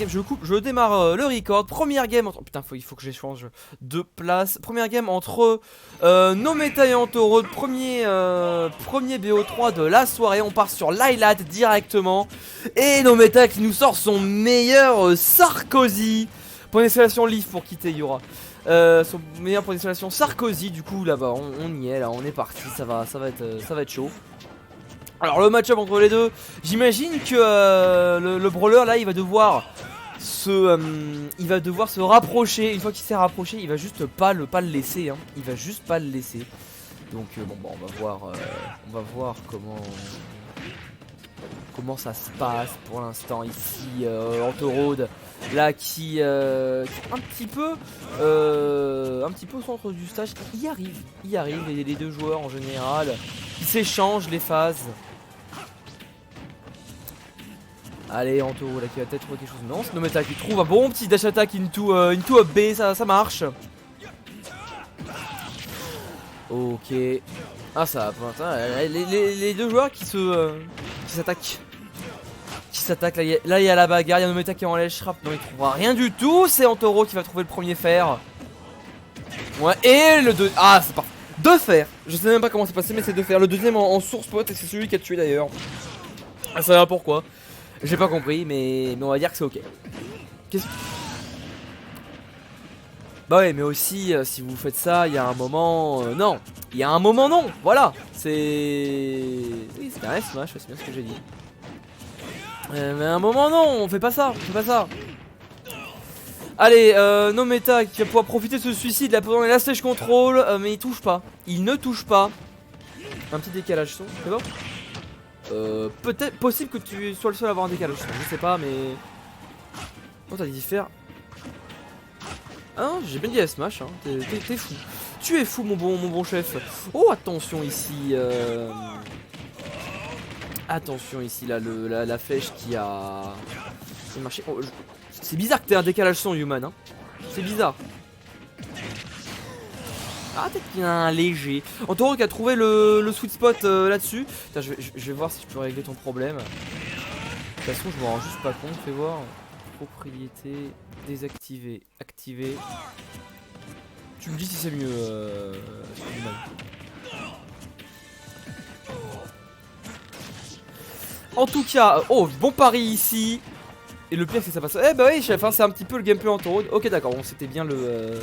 game, je démarre le record. Première game entre... Putain, il faut que j'échange de place. Première game entre Nometa et Antorod. Premier BO3 de la soirée. On part sur Lylat directement. Et Nometa qui nous sort son meilleur Sarkozy. Point d'exclamation Leaf pour quitter Yura. Son meilleur point d'exclamation Sarkozy. Du coup là-bas on y est là, on est parti. Ça va être chaud. Alors le match-up entre les deux, j'imagine que le brawler là il va devoir se rapprocher. Une fois qu'il s'est rapproché, il va juste pas le laisser hein. Il va juste pas le laisser. Donc bon bah, on va voir comment ça se passe pour l'instant ici. Antorod là qui est un petit peu au centre du stage. Il arrive les deux joueurs en général. Ils s'échangent les phases. Allez, Anto là qui va peut-être trouver quelque chose. Non, c'est Nometa qui trouve un bon petit dash attack into up B, ça marche. Ok. Ah ça les deux joueurs qui s'attaquent. Là il y a la bagarre, il y a Nometa qui est en lèche rap. Non il trouvera rien du tout. C'est Antoro qui va trouver le premier fer. Ouais et le deux. Ah c'est parfait. Deux fers. Je sais même pas comment c'est passé mais c'est deux fers. Le deuxième en source spot et c'est celui qui a tué d'ailleurs. Ah ça va pourquoi. J'ai pas compris mais on va dire que c'est ok. Bah ouais mais aussi si vous faites ça il y a un moment non. Il y a un moment non. Voilà. C'est... Oui c'est un Smash, c'est bien ce que j'ai dit. Mais à un moment non, on fait pas ça. Allez Nometa qui va pouvoir profiter de ce suicide là pendant la stage control mais il touche pas. Il ne touche pas. Un petit décalage son, c'est bon. Peut-être possible que tu sois le seul à avoir un décalage son, je sais pas mais... Oh t'as dit faire... Ah non j'ai bien dit Smash hein, t'es fou. Tu es fou mon bon chef. Oh attention ici attention ici là la flèche qui a marché. Oh, c'est bizarre que t'aies un décalage son human hein. C'est bizarre. Ah peut-être qu'il y a un léger. Antoro qui a trouvé le sweet spot là-dessus. Je vais voir si je peux régler ton problème. De toute façon je me rends juste pas compte. Fais voir. Propriété désactiver. Activer. Tu me dis si c'est mieux human. En tout cas, oh bon pari ici. Et le pire c'est que ça passe. Eh bah oui chef, hein, c'est un petit peu le gameplay en taureau. Ok d'accord, bon, c'était bien le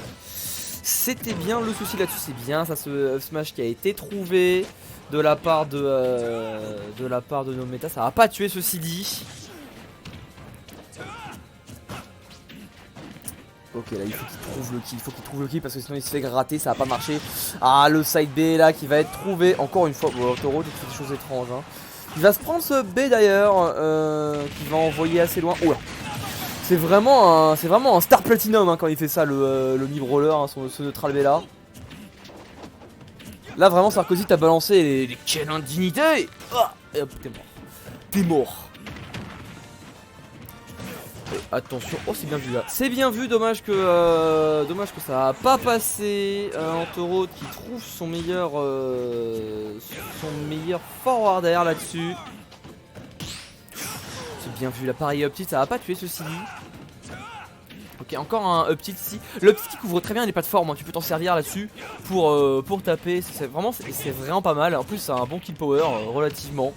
souci là-dessus, c'est bien ça ce smash qui a été trouvé de la part de Nometa. Ça va pas tuer ceci dit. Ok là il faut qu'il trouve le kill, parce que sinon il se fait gratter, ça va pas marcher. Ah le side B là qui va être trouvé encore une fois. Bon Taureau il fait des choses étranges hein. Il va se prendre ce B d'ailleurs qui va envoyer assez loin. Oh là. C'est vraiment un star platinum hein, quand il fait ça le mi-brawler hein, ce neutral B là. Là vraiment Sarkozy t'a balancé les quelle indignité. Oh, et hop t'es mort. Et attention, oh c'est bien vu là. C'est bien vu, dommage que ça a pas passé. Antoro qui trouve son meilleur forwarder là-dessus. C'est bien vu, là pareil up tilt, ça va pas tuer ceci dit. Ok, encore un up tilt ici. Le up tilt qui couvre très bien les plateformes, hein. Tu peux t'en servir là-dessus pour taper. C'est vraiment pas mal. En plus, c'est un bon kill power relativement.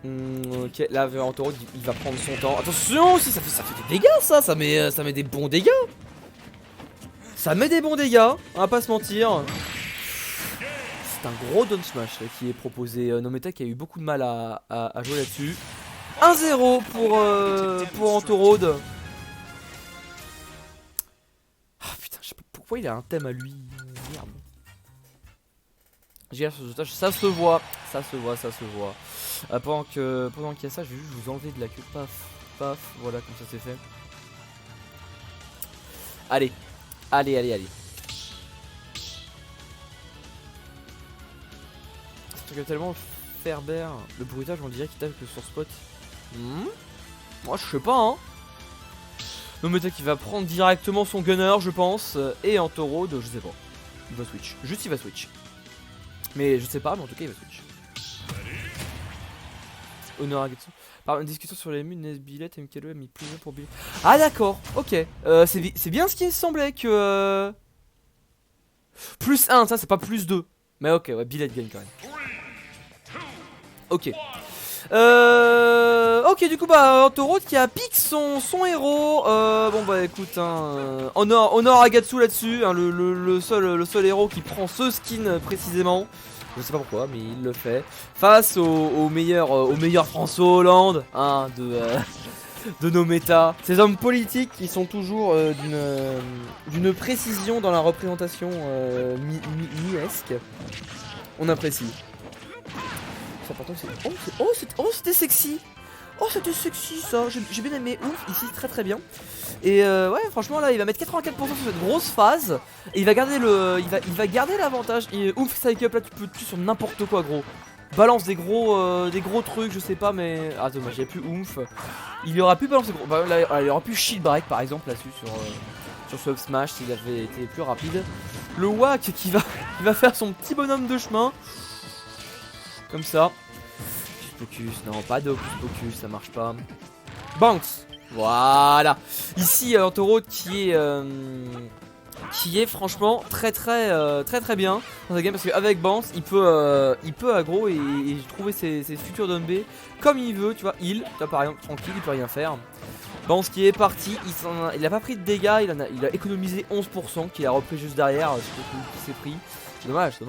Ok, là Antoro il va prendre son temps. Attention aussi, ça fait des dégâts ça met des bons dégâts. Ça met des bons dégâts, on va pas se mentir. C'est un gros down smash là, qui est proposé. Nometa qui a eu beaucoup de mal à jouer là-dessus. 1-0 pour Antorod. Ah putain, je sais pas pourquoi il a un thème à lui. Merde. J'ai ça se voit. Pendant qu'il y a ça, je vais juste vous enlever de la queue. Paf, voilà comme ça c'est fait. Allez. C'est tellement Ferber, le bruitage on dirait qu'il tape que sur spot. Moi je sais pas hein. Nometa qui va prendre directement son gunner je pense. Et Antorod, je sais pas. Il va switch. Juste il va switch. Mais je sais pas, mais en tout cas il va switch. Honor Agetsu. Par une discussion sur les munes, Billet, MKLE a mis plus de pour Billet. Ah d'accord, ok. C'est bien ce qui me semblait que... Plus 1, ça c'est pas plus 2. Mais ok, ouais, Billet gagne quand même. Ok. Ok, du coup, bah, Taureau qui a piqué son héros. Bon, bah, écoute, hein, Honor Agatsu là-dessus. Hein, le seul héros qui prend ce skin précisément. Je sais pas pourquoi, mais il le fait. Face au meilleur François Hollande, hein, de nos méta. Ces hommes politiques qui sont toujours d'une précision dans la représentation mi-esque. On apprécie. C'est important, c'était sexy. Oh, c'était sexy ça. J'ai bien aimé. Ouf, ici, très bien. Et ouais, franchement, là, il va mettre 84% sur cette grosse phase. Et il va garder il va garder l'avantage. Et ouf, ça up là, tu peux tuer sur n'importe quoi, gros. Balance des gros trucs, je sais pas, mais. Ah, dommage, il n'y a plus oomph. Il aura pu balancer gros. Bah, là, il aura pu shield break par exemple là-dessus sur ce up smash s'il avait été plus rapide. Le Wack qui va faire son petit bonhomme de chemin. Comme ça. Focus, non, pas de focus, ça marche pas. Bounce. Voilà. Ici, Taureau qui est franchement très bien dans cette game parce qu'avec Bounce, il peut aggro et trouver ses futurs dumb B comme il veut, tu vois. Il, par exemple, tranquille, il peut rien faire. Bounce qui est parti, il a pas pris de dégâts, il a économisé 11% qu'il a repris juste derrière, ce qu'il s'est pris. Dommage.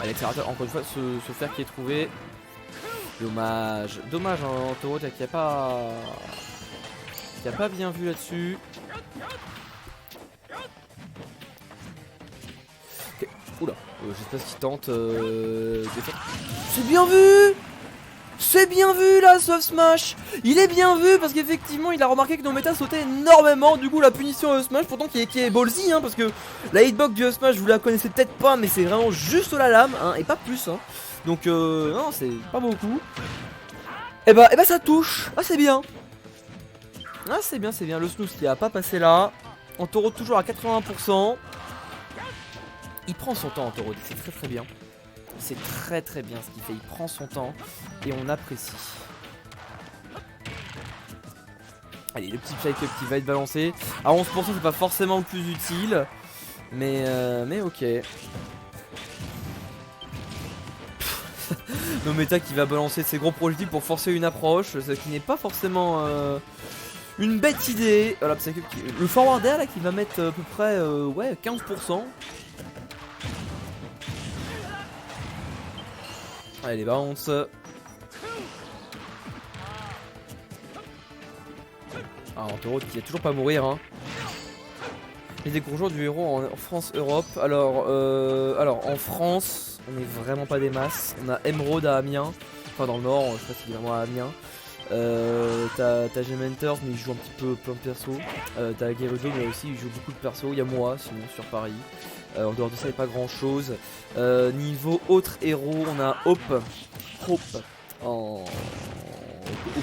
L'accélérateur, encore une fois, ce fer qui est trouvé. Dommage hein, Taureau qui a pas bien vu là-dessus. Okay. Oula, j'espère qu'il tente. C'est bien vu. C'est bien vu là, ce smash. Il est bien vu parce qu'effectivement il a remarqué que nos méta sautaient énormément. Du coup la punition smash pourtant qui est ballsy hein, parce que la hitbox du smash vous la connaissez peut-être pas, mais c'est vraiment juste la lame hein, et pas plus hein. Donc non, c'est pas beaucoup. Et bah ça touche. Ah c'est bien. Ah c'est bien. Le snooze qui a pas passé là. En Taureau toujours à 80%. Il prend son temps en Taureau, c'est très bien. C'est très bien ce qu'il fait, il prend son temps et on apprécie. Allez, le petit shake-up qui va être balancé. À 11% c'est pas forcément le plus utile. Mais ok. Nos méta qui va balancer ses gros projectiles pour forcer une approche, ce qui n'est pas forcément une bête idée. Voilà, le forward air là qui va mettre à peu près ouais, 15%. Allez, bounce. Ah, Taureau qui a toujours pas mourir hein. Les décourageurs du héros en France-Europe. Alors en France, on est vraiment pas des masses. On a Emerald à Amiens, enfin dans le nord, je sais pas si c'est vraiment à Amiens. T'as Gementers, mais il joue un petit peu plein de persos. T'as Gerudo, mais aussi il joue beaucoup de persos. Il y a moi, sinon sur Paris. En dehors de ça, il n'y a pas grand chose. Niveau autre héros, on a Hope au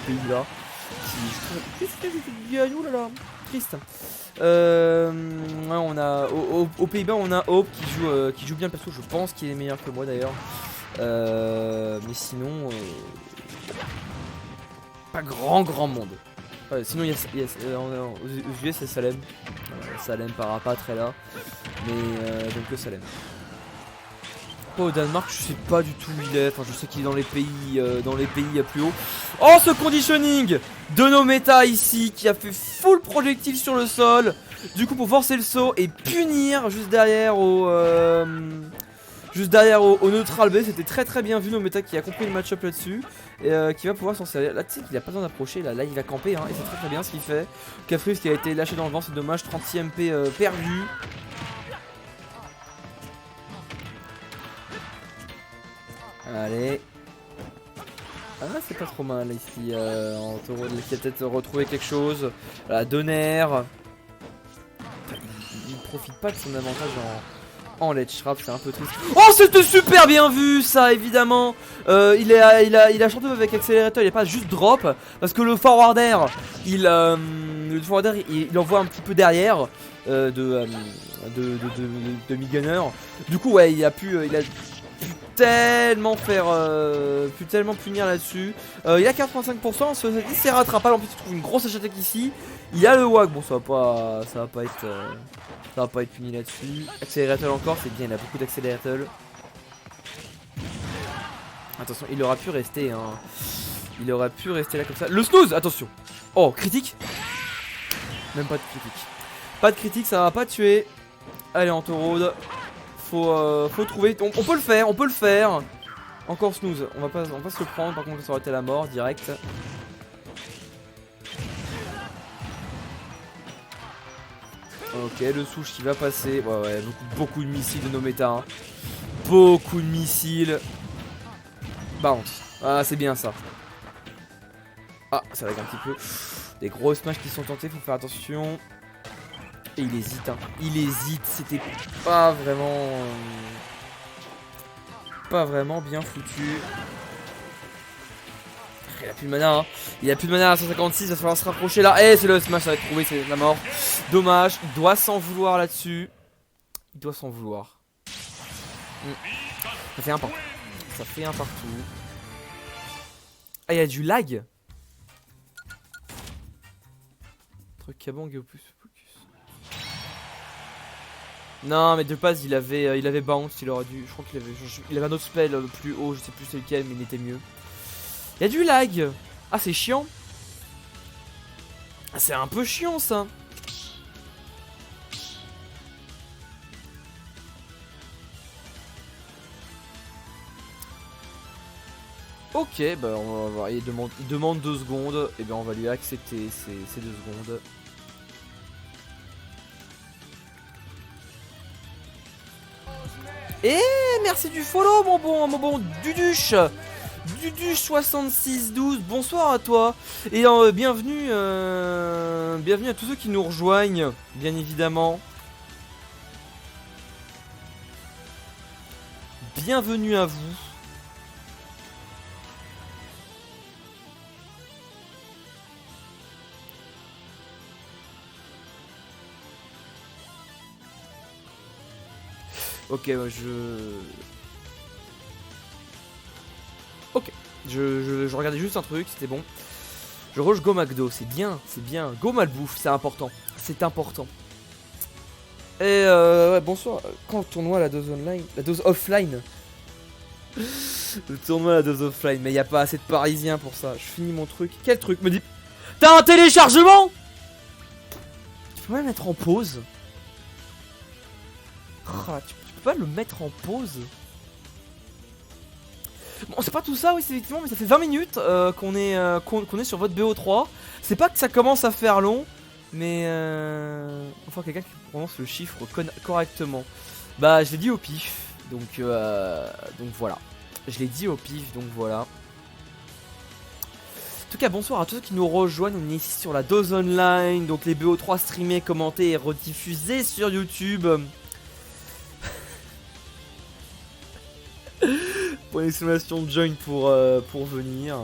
pays là. Triste. Ouais, on a aux Pays-Bas, on a Hope qui joue bien le perso. Je pense qu'il est meilleur que moi d'ailleurs. Mais sinon, pas grand monde. Sinon, il y a aux US, c'est Salem. Salem par pas très là. Mais donc que Salem. Pas au Danemark, je sais pas du tout où il est. Enfin, je sais qu'il est dans les pays plus haut. Oh, ce conditioning de nos méta ici qui a fait full projectile sur le sol. Du coup, pour forcer le saut et punir juste derrière au neutral B, c'était très bien vu. Nos méta qui a compris le match-up là-dessus et qui va pouvoir s'en servir. Là, tu sais qu'il a pas besoin d'approcher. Là, il va camper hein, et c'est très bien ce qu'il fait. Cafrus qui a été lâché dans le vent, c'est dommage. 36 MP perdu. Allez. Ah, c'est pas trop mal ici. En Taureau qui a peut-être retrouvé quelque chose. Voilà, Donner. Il profite pas de son avantage en ledge trap, c'est un peu triste. Oh, c'était super bien vu ça, évidemment. Il a chanté avec accélérateur, il est pas juste drop. Parce que le forward air, il envoie un petit peu derrière de mi-gunner. Du coup, ouais, il a pu tellement punir là-dessus. Il a 85%, c'est rattrapable. En plus, il trouve une grosse attaque ici. Il a le WAG, bon, ça va pas être puni là-dessus. Accélérateur encore, c'est bien, il a beaucoup d'accélérateur. Attention, il aura pu rester, hein. Il aurait pu rester là comme ça. Le snooze, attention. Oh, critique. Même pas de critique. Pas de critique, ça va pas tuer. Allez, Antorode. Faut trouver. On peut le faire, Encore snooze. On va pas se le prendre. Par contre, ça aurait été la mort direct. Ok, le souche qui va passer. Ouais, beaucoup de missiles de nos méta. Hein. Beaucoup de missiles. Bounce. Ah, c'est bien ça. Ah, ça lag un petit peu. Des gros smash qui sont tentés, faut faire attention. Et il hésite, hein. Il hésite, c'était pas vraiment bien foutu. Il a plus de mana, hein. Il a plus de mana à 156, il va falloir se rapprocher là. Eh, c'est le smash, ça va être trouvé, c'est la mort. Dommage, il doit s'en vouloir là-dessus. Il doit s'en vouloir. Ça fait un partout. Ça fait un partout. Ah, il y a du lag. Kabang au plus focus. Non mais de base il avait bounce, il aurait dû. Je crois qu'il avait un autre spell plus haut, je sais plus c'est lequel mais il était mieux. Il y a du lag. Ah c'est chiant. Ah, c'est un peu chiant ça. Ok, bah on va voir, il demande 2 secondes, et bien on va lui accepter ces 2 secondes. Et merci du follow mon bon Duduche. Duduche 6612, bonsoir à toi. Et bienvenue à tous ceux qui nous rejoignent, bien évidemment. Bienvenue à vous. Ok, Ok, je regardais juste un truc, c'était bon. Je rush Go McDo, c'est bien. Go Malbouffe, c'est important. C'est important. Et ouais, bonsoir. Quand le tournoi, la dose online, la dose offline. Le tournoi, la dose offline, mais il n'y a pas assez de parisiens pour ça. Je finis mon truc. Quel truc me dit. T'as un téléchargement? Tu peux même mettre en pause. Oh, tu peux pas le mettre en pause. Bon, c'est pas tout ça, oui, c'est effectivement, mais ça fait 20 minutes qu'on est sur votre BO3. C'est pas que ça commence à faire long, mais enfin quelqu'un qui prononce le chiffre correctement. Bah, je l'ai dit au pif, donc voilà. Je l'ai dit au pif, donc voilà. En tout cas, bonsoir à tous ceux qui nous rejoignent. On est ici sur la dose online, donc les BO3 streamés, commentés et rediffusés sur YouTube. Pour une exclamation join pour venir.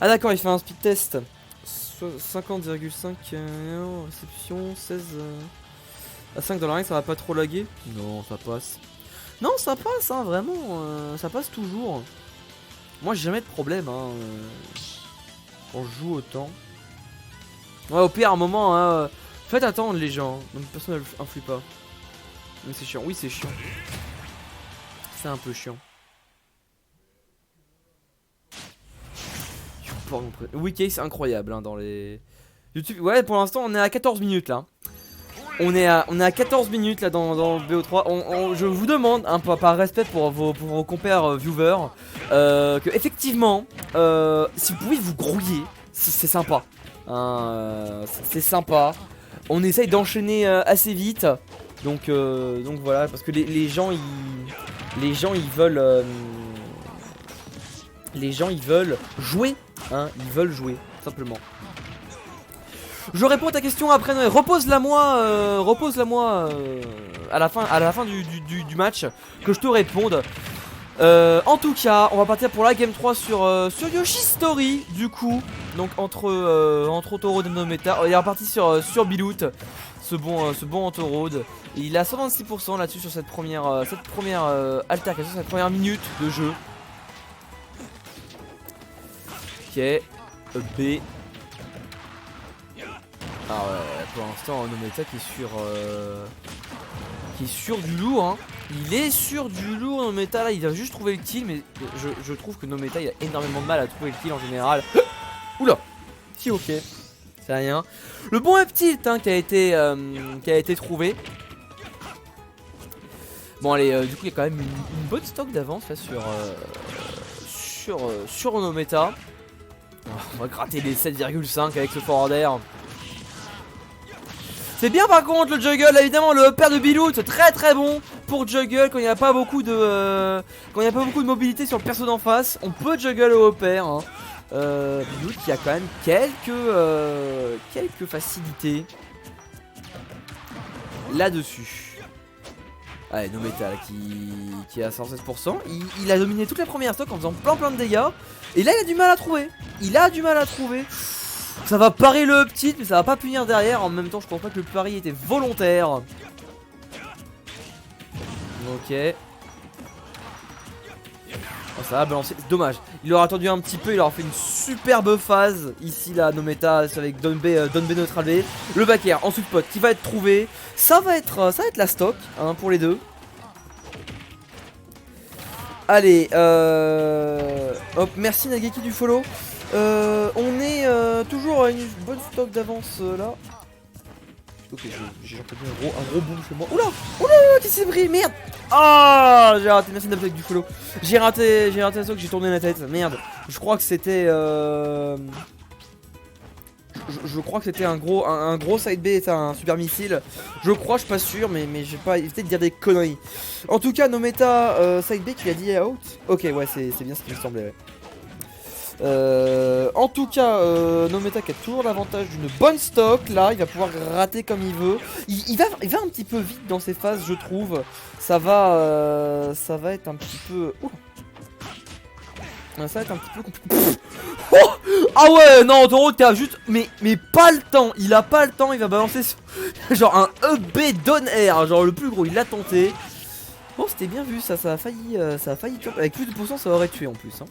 Ah d'accord, il fait un speed test. 50,5 réception, 16 à 5 dans la règle, ça va pas trop laguer? Non, ça passe. Non, ça passe, hein, vraiment, ça passe toujours. Moi, j'ai jamais de problème, hein, quand je joue autant. Ouais, au pire, à un moment, hein, faites attendre les gens, donc personne n'influe pas. Mais c'est chiant, oui, c'est chiant. C'est un peu chiant. Wiki, c'est incroyable hein, dans les YouTube. Ouais, pour l'instant, on est à 14 minutes là. On est à 14 minutes là dans le BO3. Je vous demande, un peu par respect pour vos compères viewers, que effectivement, si vous pouvez vous grouiller, c'est sympa. C'est sympa. On essaye d'enchaîner assez vite. Donc voilà, parce que les gens ils veulent. Les gens ils veulent jouer, hein, ils veulent jouer, simplement. Je réponds à ta question après, non, repose-la moi à la fin du match, que je te réponde. En tout cas, on va partir pour la game 3 sur Yoshi's Story, du coup. Donc entre Autoroad et Nometa. Il est reparti sur Bilout, ce bon Autoroad. Et il a 126% là-dessus sur cette première altercation, cette première minute de jeu. Ok, B. Ah ouais, pour l'instant Nometa qui est sur du lourd, hein. Il est sur du lourd Nometa là, il a juste trouvé le kill, mais je trouve que Nometa il a énormément de mal à trouver le kill en général. Oula, si ok, c'est rien. Le bon up tilt hein, qui a été trouvé. Bon allez, du coup il y a quand même une bonne stock d'avance là sur Nometa. On va gratter les 7,5 avec ce forward air. C'est bien par contre le juggle, là, évidemment le upper de Bilout, très bon pour juggle quand il n'y a pas beaucoup de mobilité sur le perso d'en face. On peut juggle au upper hein. Bilout qui a quand même quelques facilités là-dessus. Allez, Nometa là, qui est à 116%. Il a dominé toute la première stock en faisant plein de dégâts. Et là il a du mal à trouver. Ça va parer le petit, mais ça va pas punir derrière. En même temps, je pense pas que le pari était volontaire. Ok. Oh, ça va balancer. Dommage. Il aura attendu un petit peu. Il aura fait une superbe phase. Ici, là, Nometa avec Don B neutral B. Le back air en sous pot qui va être trouvé. Ça va être la stock hein, pour les deux. Allez. Hop, merci Nageki du follow. On est toujours à une bonne stock d'avance là. Ok, j'ai entendu un gros boom chez moi. Oula, qui s'est pris, merde. Ah, j'ai raté, merci Nabtek du follow. J'ai raté la stock, j'ai tourné la tête, merde. Je crois que c'était je crois que c'était un gros side B, c'était un super missile. Je crois, je suis pas sûr, mais j'ai pas évité de dire des conneries. En tout cas, Nometa side B qui a dit out. Ok, ouais, c'est bien ce qui me semblait. Ouais. En tout cas, Nometa qui a toujours l'avantage d'une bonne stock. Là, il va pouvoir rater comme il veut. Il va un petit peu vite dans ses phases, je trouve. Ça va être un petit peu. Ça va être un petit peu compliqué. Oh ah ouais, non, Autoroad qui a juste. Mais pas le temps. Il a pas le temps. Il va balancer genre un EB Don Air. Genre le plus gros. Il l'a tenté. Bon, c'était bien vu. Ça a failli. Avec plus de pourcent, ça aurait tué en plus. Hein.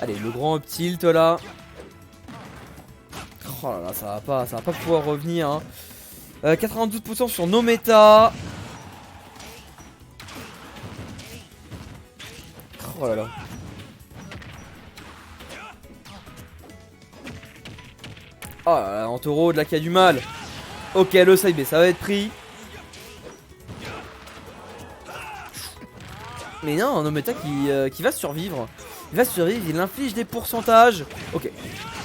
Allez, le grand up tilt là. Oh là là, ça va pas pouvoir revenir. Hein. 92% sur Nometa. Oh là là. Oh là là, Antoro de là qui a du mal. Ok, le side B, ça va être pris. Mais non, Nometa qui va survivre. Il va survivre, il inflige des pourcentages. Ok,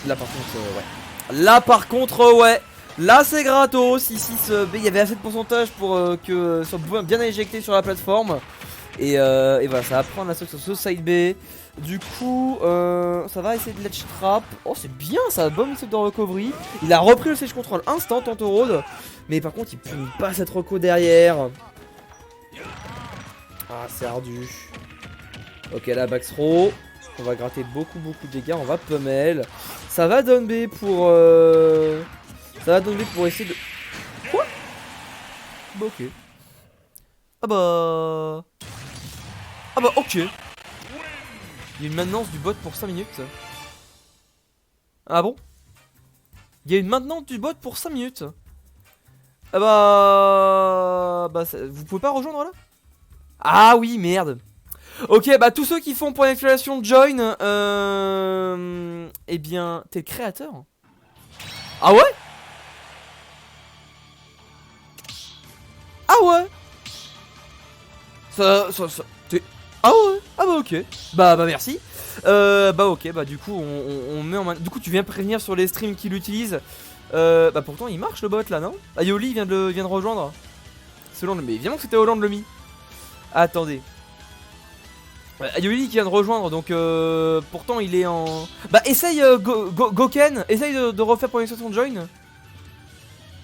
là par contre, ouais. Là par contre, ouais. Là c'est gratos. Ici, il y avait assez de pourcentage pour que ça soit bien éjecté sur la plateforme. Et voilà, ça va prendre la stock sur ce side B. Du coup, ça va essayer de ledge trap. Oh, c'est bien ça, bomb de recovery. Il a repris le stage control instant, Autoroad. Mais par contre, il punit pas cette reco derrière. Ah, c'est ardu. Ok, là, back throw. On va gratter beaucoup de dégâts. On va pummel. Ça va down B pour. Ça va down B pour essayer de. Quoi? Bah, ok. Ah bah. Ah bah, ok. Il y a une maintenance du bot pour 5 minutes. Ah bon? Il y a une maintenance du bot pour 5 minutes. Ah bah vous pouvez pas rejoindre là? Ah oui, merde. Ok, bah tous ceux qui font pour l'exclamation join, eh bien, t'es le créateur. Ah ouais? Ah ouais? T'es... Ah ouais? Ah bah ok. Bah merci. Bah ok, bah du coup on met en main. Du coup tu viens prévenir sur les streams qui l'utilisent. Bah pourtant il marche le bot là, non? Ayoli vient de rejoindre. C'est Hollande, mais évidemment que c'était Hollande le mi. Attendez. Ayoli qui vient de rejoindre, donc pourtant il est en... Bah essaye Goken, essaye de refaire pour l'extension de join.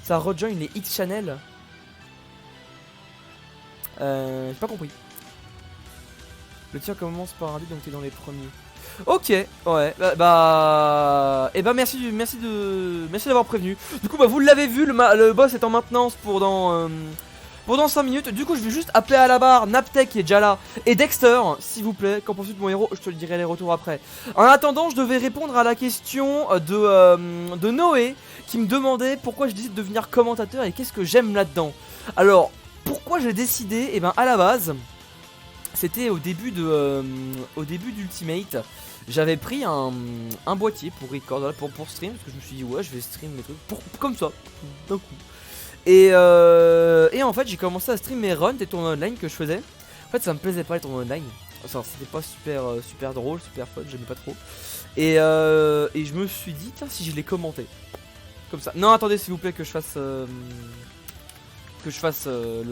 Ça rejoin les X channel. J'ai pas compris. Le tir commence par un dé donc t'es dans les premiers. Ok, ouais, et bah merci d'avoir prévenu. Du coup bah vous l'avez vu, le boss est en maintenance pour dans 5 minutes. Du coup je vais juste appeler à la barre Naptek qui est déjà là et Dexter s'il vous plaît. Qu'en penses-tu de mon héros? Je te le dirai les retours après. En attendant je devais répondre à la question de Noé qui me demandait pourquoi je décide de devenir commentateur et qu'est-ce que j'aime là-dedans. Alors pourquoi j'ai décidé? Et ben à la base c'était au début d'Ultimate. J'avais pris un boîtier pour record, voilà, pour stream, parce que je me suis dit ouais je vais stream mes trucs comme ça, d'un coup. Et en fait j'ai commencé à stream mes runs, des tournois online que je faisais. En fait ça me plaisait pas les tournois online. Enfin c'était pas super drôle, super fun, j'aimais pas trop. Et je me suis dit tiens si je les commentais. Comme ça. Non attendez s'il vous plaît que je fasse le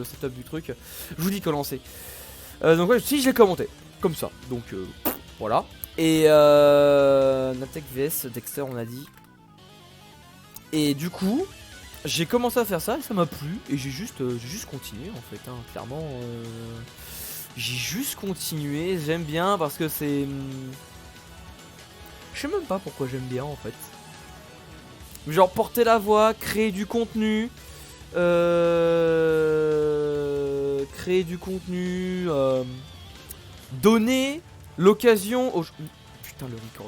setup du truc. Je vous dis comment c'est. Donc ouais si je l'ai commenté. Comme ça. Donc voilà. Et Naptek vs Dexter on a dit. Et du coup j'ai commencé à faire ça et ça m'a plu. Et j'ai juste continué en fait hein, clairement j'ai juste continué. J'aime bien parce que c'est je sais même pas pourquoi j'aime bien en fait. Genre porter la voix, créer du contenu donner l'occasion aux... Putain le record